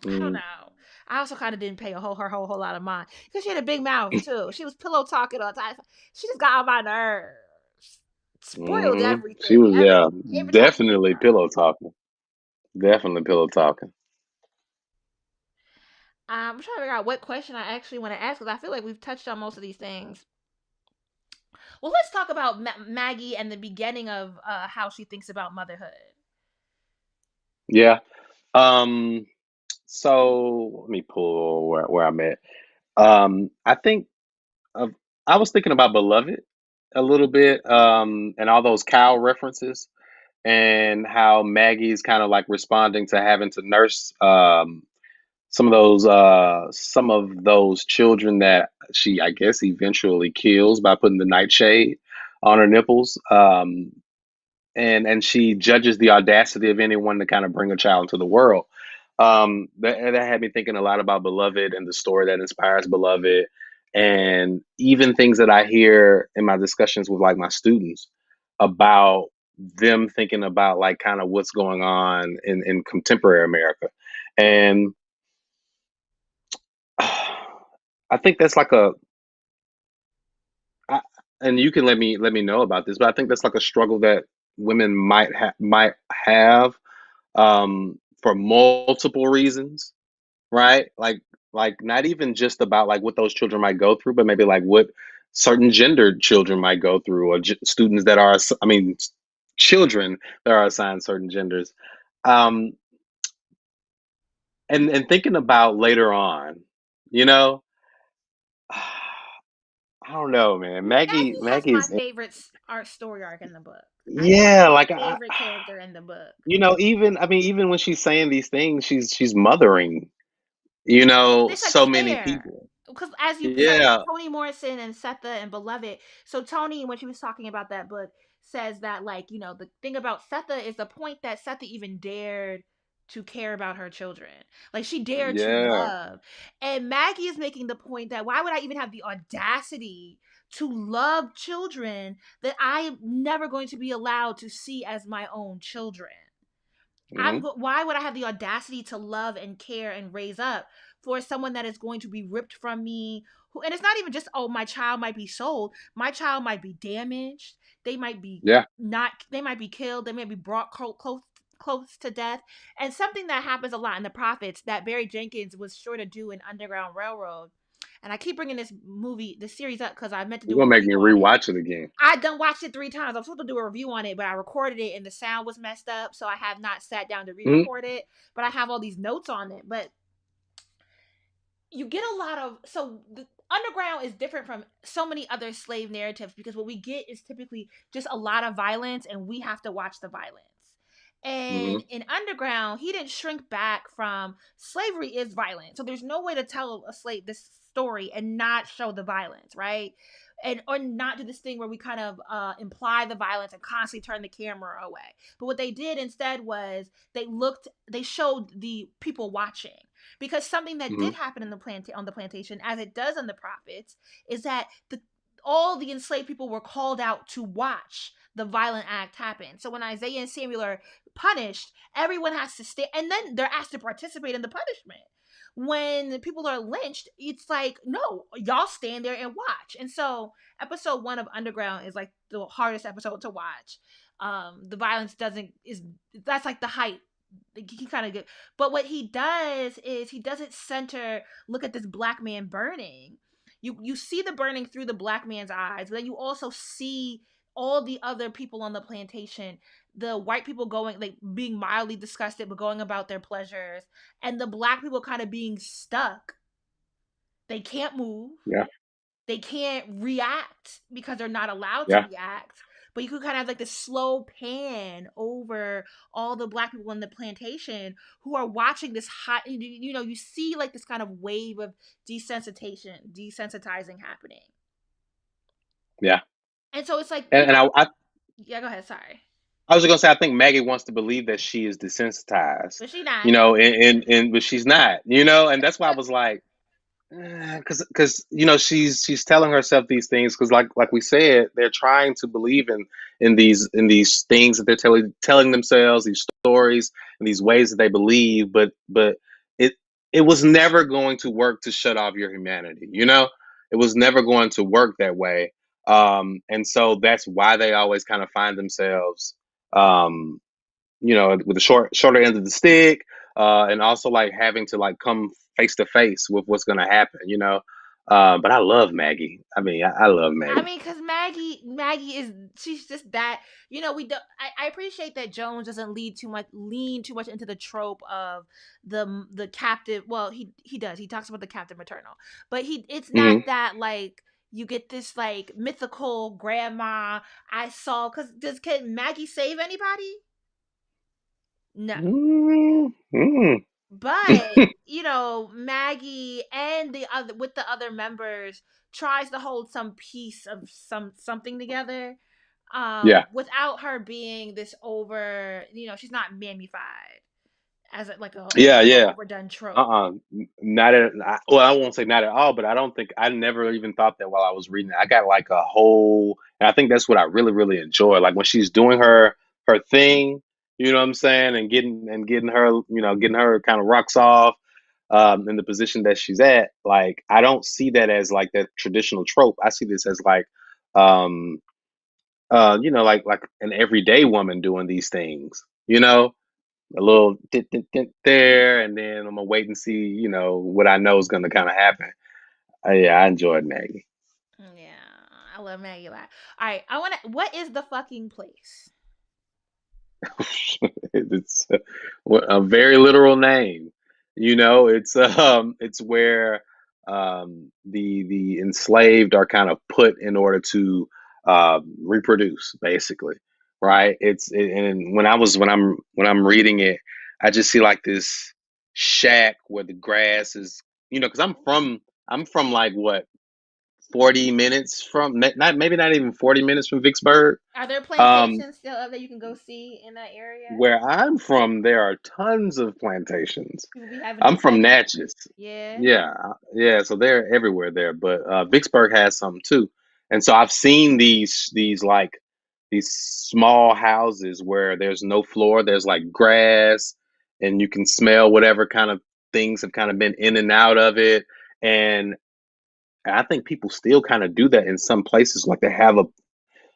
I don't Mm, know. I also kind of didn't pay a whole lot of mind because she had a big mouth too. She was pillow talking all the time. She just got on my nerves. Spoiled She everything. was, yeah, Every time she came definitely around. pillow talking. Definitely pillow talking. I'm trying to figure out what question I actually want to ask because I feel like we've touched on most of these things. Well, let's talk about Maggie and the beginning of how she thinks about motherhood. Yeah. Um, so let me pull where I'm at. I think of I was thinking about Beloved a little bit, and all those cow references, and how Maggie's kind of like responding to having to nurse some of those children that she, I guess, eventually kills by putting the nightshade on her nipples. And she judges the audacity of anyone to kind of bring a child into the world. That had me thinking a lot about Beloved and the story that inspires Beloved, and even things that I hear in my discussions with like my students about them thinking about like kind of what's going on in contemporary America. And I think that's like I, and you can let me know about this, but I think that's like a struggle that women might have for multiple reasons, right? Like not even just about like what those children might go through, but maybe like what certain gendered children might go through, or students that are, I mean, children that are assigned certain genders. Um, and thinking about later on, you know, I don't know, man. Maggie has Maggie my is, favorite art story arc in the book. I think she's yeah, my like favorite character in the book. even I mean, even when she's saying these things, she's mothering, It's a so many care. people. Because as you so Yeah, Toni Morrison and Setha and Beloved. So Toni, when she was talking about that book, says that like the thing about Setha is the point that Setha even dared to care about her children. Like she dared to yeah, love. And Maggie is making the point that why would I even have the audacity to love children that I'm never going to be allowed to see as my own children? hmm, Why would I have the audacity to love and care and raise up for someone that is going to be ripped from me? And it's not even just, oh, my child might be sold. My child might be damaged. They might be yeah. not. They might be killed. They may be brought close to death. And something that happens a lot in the prophets that Barry Jenkins was sure to do in Underground Railroad. And I keep bringing this series up because I meant to You're do a gonna make me review on it. rewatch it again. I done watched it 3 times. I'm supposed to do a review on it, but I recorded it and the sound was messed up, so I have not sat down to Hmm. re-record it. But I have all these notes on it. But you get a lot of the underground is different from so many other slave narratives because what we get is typically just a lot of violence and we have to watch the violence. Hmm. And in underground, he didn't shrink back from slavery is violent. So there's no way to tell a slave this story and not show the violence, right? and or not do this thing where we kind of imply the violence and constantly turn the camera away. But what they did instead was they showed the people watching, because something that Hmm. did happen in the on the plantation, as it does on the prophets, is that the all the enslaved people were called out to watch the violent act happen. So when Isaiah and Samuel are punished, everyone has to stay, and then they're asked to participate in the punishment. When people are lynched, it's like, no, y'all stand there and watch. And so episode 1 of Underground is like the hardest episode to watch. The violence doesn't is that's like the height. He kind of good, but what he does is he doesn't center. Look at this black man burning. You see the burning through the black man's eyes, but then you also see all the other people on the plantation, the white people going, like, being mildly disgusted but going about their pleasures, and the black people kind of being stuck. They can't move, Yeah. they can't react because they're not allowed to Yeah. react. But you could kind of have like this slow pan over all the black people in the plantation who are watching this hot, you know, you see like this kind of wave of desensitizing happening. Yeah. And so it's like, you And know, I yeah, go ahead, sorry. I was just gonna say, I think Maggie wants to believe that she is desensitized, But she not. you know, and but she's not, you know, and that's why I was like, because you know she's telling herself these things because like we said, they're trying to believe in these things that they're telling themselves, these stories and these ways that they believe, but it it was never going to work to shut off your humanity, you know. It was never going to work that way, and so that's why they always kind of find themselves, um, you know, with the shorter end of the stick, and also like having to like come face to face with what's gonna happen, you know. But I love Maggie. I mean, I love I Maggie. mean, because Maggie is, she's just that. You know, we do. I appreciate that Jones doesn't lean too much into the trope of the captive. Well, he does. He talks about the captive maternal, but it's not Hmm. that like you get this like mythical grandma. I saw, because can Maggie save anybody? No. Mm-hmm. But you know, Maggie and the other with the other members tries to hold some piece of something together, Yeah. without her being this over, you know, she's not mammified as like Yeah. a Yeah. overdone trope. Uh-uh. Not at well, I won't say not at all, but I don't think I never even thought that while I was reading it. I got like a whole, and I think that's what I really, really enjoy. Like when she's doing her thing, you know what I'm saying, and getting her, you know, getting her kind of rocks off, in the position that she's at. Like I don't see that as like that traditional trope. I see this as like, um, you know, like an everyday woman doing these things. You know, a little there, and then I'm gonna wait and see, you know, what I know is gonna kind of happen. Yeah, I enjoyed Maggie. Yeah, I love Maggie a lot. All right, I want to. What is the fucking place? It's a very literal name. You know, it's where, the enslaved are kind of put in order to, reproduce, basically, right? And when I'm reading it, I just see like this shack where the grass is, you know, because I'm from like what 40 minutes from, not maybe not even 40 minutes from Vicksburg. Are there Um, plantations still up that you can go see in that area? Where I'm from, there are tons of plantations. People be having I'm them from weddings. Natchez. Yeah. Yeah, yeah. So they're everywhere there, but Vicksburg has some too. And so I've seen these like these small houses where there's no floor, there's like grass, and you can smell whatever kind of things have kind of been in and out of it. And I think people still kind of do that in some places. Like they have a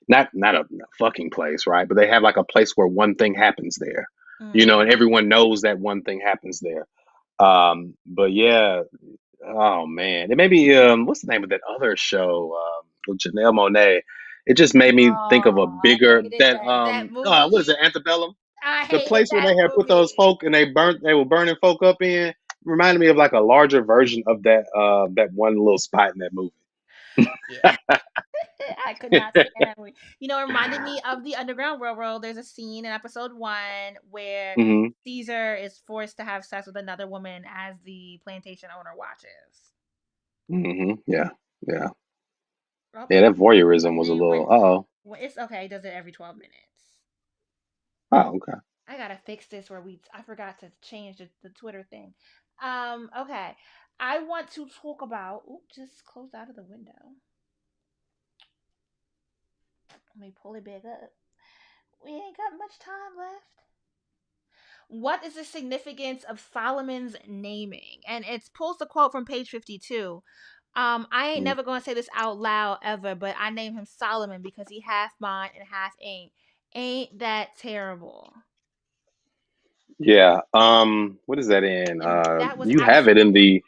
not a fucking place, right? But they have like a place where one thing happens there, you know, and Mm. everyone knows that one thing happens there. But yeah, oh man, it made me, what's the name of that other show, with Janelle Monae? It just made me think of a Oh, I bigger hated that, that what is movie. it, Antebellum? I The hated place where that they had put those movie. folk and they were burning folk up in, reminded me of like a larger version of that one little spot in that movie. Yeah. I could not stand that movie. You know, it reminded me of the Underground Railroad. There's a scene in episode 1 where Hmm. Caesar is forced to have sex with another woman as the plantation owner watches. Hmm. Yeah. Yeah. Oh, Yeah, that voyeurism was a little. Uh-oh. when it's okay, it does it every 12 minutes. Oh, okay. I gotta fix this where I forgot to change the Twitter thing. Okay. I want to talk about just close out of the window. Let me pull it back up. We ain't got much time left. What is the significance of Solomon's naming? And it pulls the quote from page 52. I ain't Mm. never gonna say this out loud ever, but I name him Solomon because he half mine and half ain't. Ain't that terrible? Yeah. What is that in? And that was You have actually it in the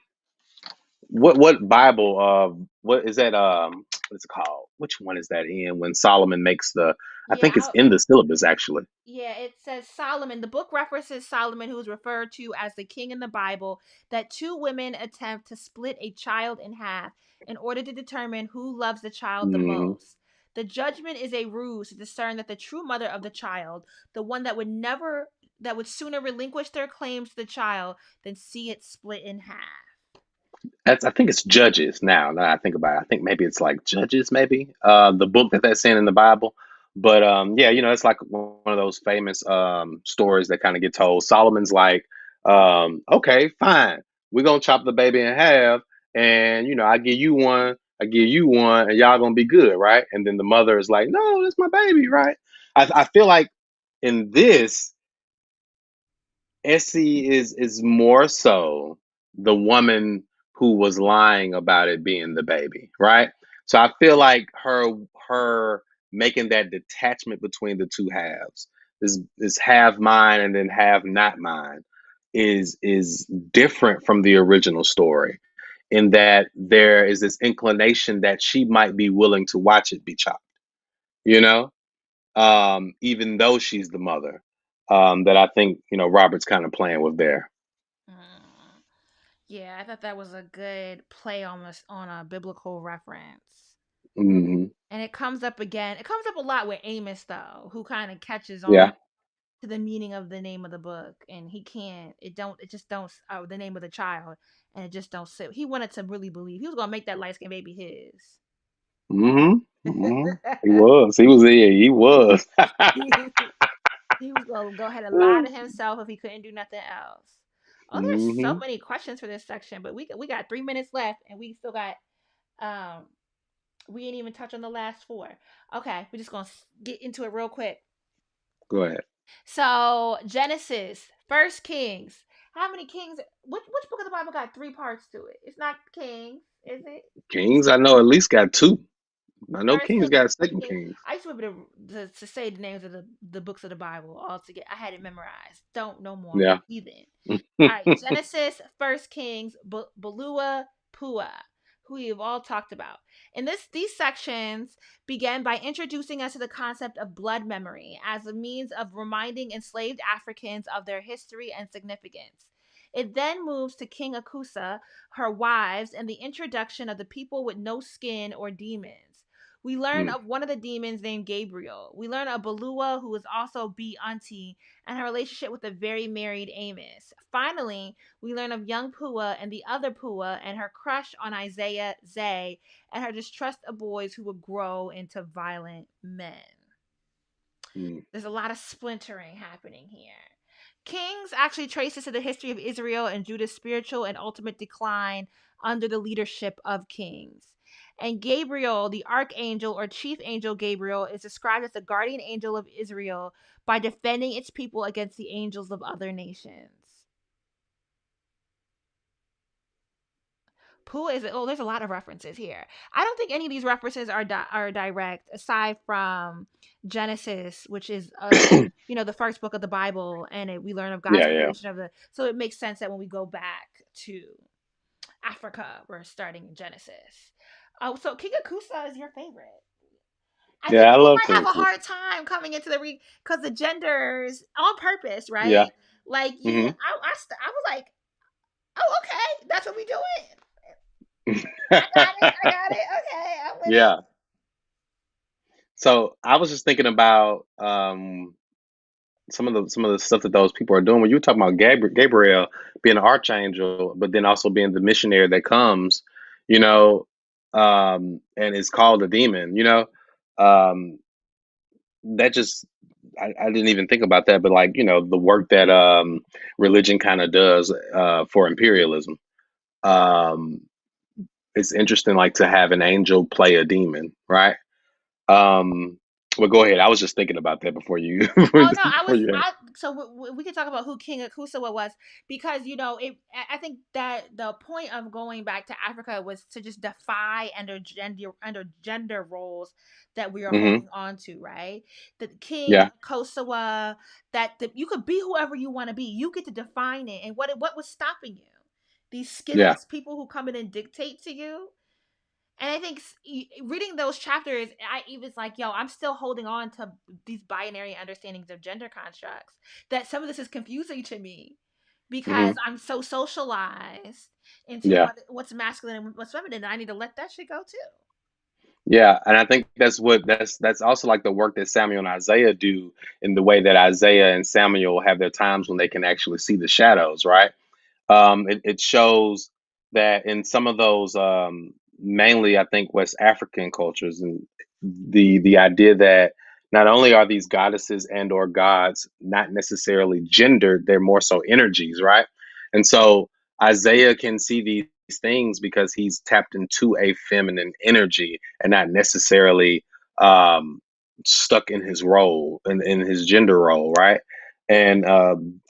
what Bible? What is that? What is it called? Which one is that in? When Solomon makes the, I yeah, think it's in the syllabus actually. yeah, it says Solomon. The book references Solomon, who is referred to as the king in the Bible, that two women attempt to split a child in half in order to determine who loves the child the Hmm. most. The judgment is a ruse to discern that the true mother of the child, the one that would sooner relinquish their claims to the child than see it split in half. That's, I think it's Judges now. Now I think about it, I think maybe it's like Judges, maybe the book that that's in the Bible. But yeah, it's like one of those famous stories that kind of get told. Solomon's like, okay, fine, we're gonna chop the baby in half, and I give you one, I give you one, and y'all gonna be good, right? And then the mother is like, no, that's my baby, right? I feel like in this Essie is more so the woman who was lying about it being the baby, right? So I feel like her making that detachment between the two halves is half mine and then half not mine is different from the original story in that there is this inclination that she might be willing to watch it be chopped, you know? Even though she's the mother, that I think Robert's kind of playing with there. Mm. Yeah, I thought that was a good play on a biblical reference. Hmm. And it comes up again. It comes up a lot with Amos though, who kind of catches on Yeah. to the meaning of the name of the book, and he can't. It just don't. The name of the child, and it just don't sit. He wanted to really believe he was gonna make that light skin baby his. Hmm. Hmm. He was. He was there. He was. He was gonna go ahead and lie to himself if he couldn't do nothing else. Oh, there's so Hmm. many questions for this section, but we got 3 minutes left, and we still got um we ain't even touched on the last four. Okay, we're just gonna get into it real quick. Go ahead. So Genesis, First Kings. How many kings? Which book of the Bible got three parts to it? It's not Kings, is it? Kings, I know at least got two. I know First Kings Kings, got Second second Kings. Kings. I used to be able to say the names of the books of the Bible all together. I had it memorized. Don't no more. I'm a Yeah. heathen. All right, Genesis, First Kings, Belua, Pua, who you've all talked about. In these sections began by introducing us to the concept of blood memory as a means of reminding enslaved Africans of their history and significance. It then moves to King Akusa, her wives, and the introduction of the people with no skin or demons. We learn Mm, of one of the demons named Gabriel. We learn of Balua, who is also B Auntie, and her relationship with the very married Amos. Finally, we learn of young Pua and the other Pua and her crush on Isaiah Zay and her distrust of boys who would grow into violent men. mm, There's a lot of splintering happening here. Kings actually traces to the history of Israel and Judah's spiritual and ultimate decline under the leadership of kings. And Gabriel, the archangel or chief angel Gabriel, is described as the guardian angel of Israel by defending its people against the angels of other nations. Pooh is there's a lot of references here. I don't think any of these references are direct aside from Genesis, which is the first book of the Bible, and we learn of God's yeah, yeah. creation of the. So it makes sense that when we go back to Africa, we're starting in Genesis. Oh, so King Akusa is your favorite. I think Yeah, I people love might have King a Kus. hard time coming into the because the genders on purpose, Yeah. right? Like you, Hmm. I was like, oh, okay, that's what we doing. I got it. I got it. Okay, I'm with it. Yeah. So I was just thinking about some of the stuff that those people are doing. When you were talking about Gabriel being an archangel, but then also being the missionary that comes, you know, and it's called a demon. Um, that just I didn't even think about that, but like the work that religion kind of does for imperialism. Um, it's interesting, like to have an angel play a demon, right? Um, well, go ahead. I was just thinking about that before you Oh no, I before was. you. I so we can talk about who King Akusawa was, because it. I think that the point of going back to Africa was to just defy under gender roles that we are Hmm. holding on to, right? The King Yeah, Kosawa, you could be whoever you want to be. You get to define it, and what was stopping you? These yeah. skinless people who come in and dictate to you. And I think reading those chapters, I was like, yo, I'm still holding on to these binary understandings of gender constructs. That some of this is confusing to me because Hmm. I'm so socialized into Yeah. what's masculine and what's feminine. And I need to let that shit go too. Yeah, and I think that's also like the work that Samuel and Isaiah do in the way that Isaiah and Samuel have their times when they can actually see the shadows, right? It shows that in some of those, mainly I think West African cultures, and the idea that not only are these goddesses and or gods not necessarily gendered, they're more so energies, right? And so Isaiah can see these things because he's tapped into a feminine energy and not necessarily um, stuck in his role, in his gender role, right? And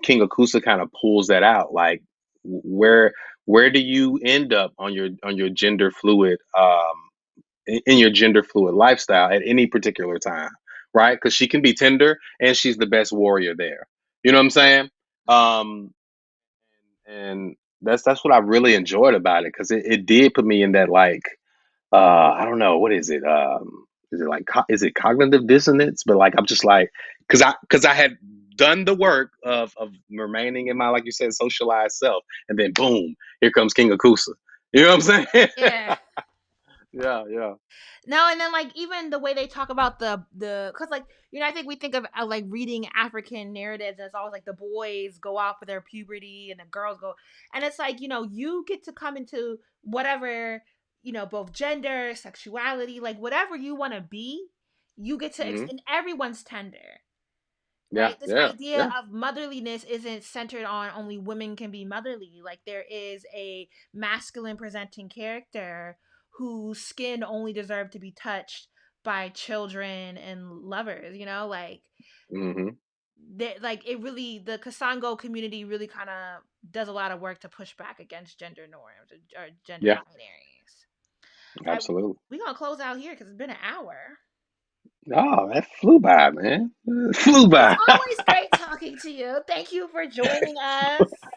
King Akusa kind of pulls that out, like where where do you end up on your gender fluid in your gender fluid lifestyle at any particular time, right? Because she can be tender and she's the best warrior there. You know what I'm saying? Um, and that's what I really enjoyed about it, because it did put me in that, like, I don't know, what is it like is it cognitive dissonance? But like I'm just like, because I had done the work of remaining in my, like you said, socialized self, and then boom, here comes King Akusa. You know what I'm saying? Yeah. Yeah, yeah. No, and then like even the way they talk about the because like I think we think of like reading African narratives as always like the boys go out for their puberty and the girls go, and it's like you get to come into whatever both gender, sexuality, like whatever you want to be, you get to Hmm. and everyone's tender, Yeah, right? This yeah, idea yeah. of motherliness isn't centered on only women can be motherly. Like there is a masculine presenting character whose skin only deserved to be touched by children and lovers, like Hmm. like it really the Kasango community really kind of does a lot of work to push back against gender norms or gender Yeah, binaries. All right, absolutely. we're gonna close out here because it's been an hour. Oh, that flew by, man. It flew It's by. always great talking to you. Thank you for joining us.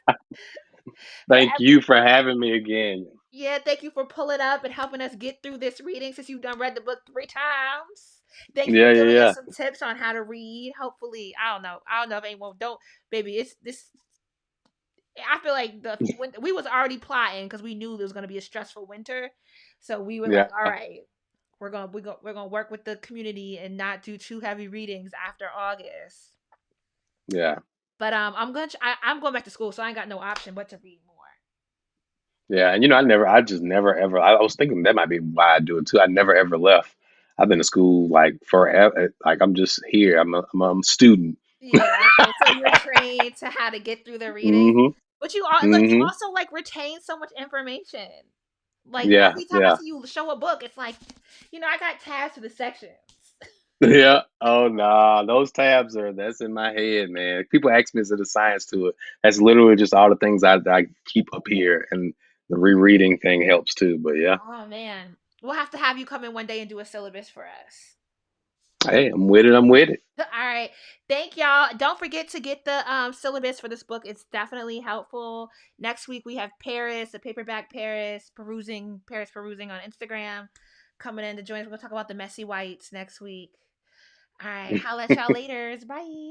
For Thank you for having me again. Yeah, thank you for pulling up and helping us get through this reading since you've done read the book 3 times. Thank you for Yeah, yeah, giving us yeah, some tips on how to read. Hopefully, I don't know. I don't know if anyone don't, baby. It's this. I feel like when we was already plotting because we knew there was gonna be a stressful winter, so we were like, yeah, all right, we're gonna work with the community and not do too heavy readings after August. yeah. But I'm going back to school, so I ain't got no option but to read more. Yeah, and I just never ever. I was thinking that might be why I do it too. I never ever left. I've been to school like forever. Like I'm just here. I'm a student. Yeah, and so you're trained to how to get through the reading, Hmm. but you Hmm. also like retain so much information. Like Yeah, every time I yeah, see you show a book, it's like, I got tabs for the sections. yeah. Oh nah, those tabs that's in my head, man. People ask me, is it a science to it? That's literally just all the things I keep up here, and the rereading thing helps too. But yeah, Oh man, we'll have to have you come in one day and do a syllabus for us. hey, I'm with it. I'm with it. All right. Thank y'all. Don't forget to get the syllabus for this book. It's definitely helpful. Next week we have Paris, the paperback Paris perusing on Instagram coming in to join us. We're gonna talk about the messy whites next week. All right. Holla at y'all later. Bye.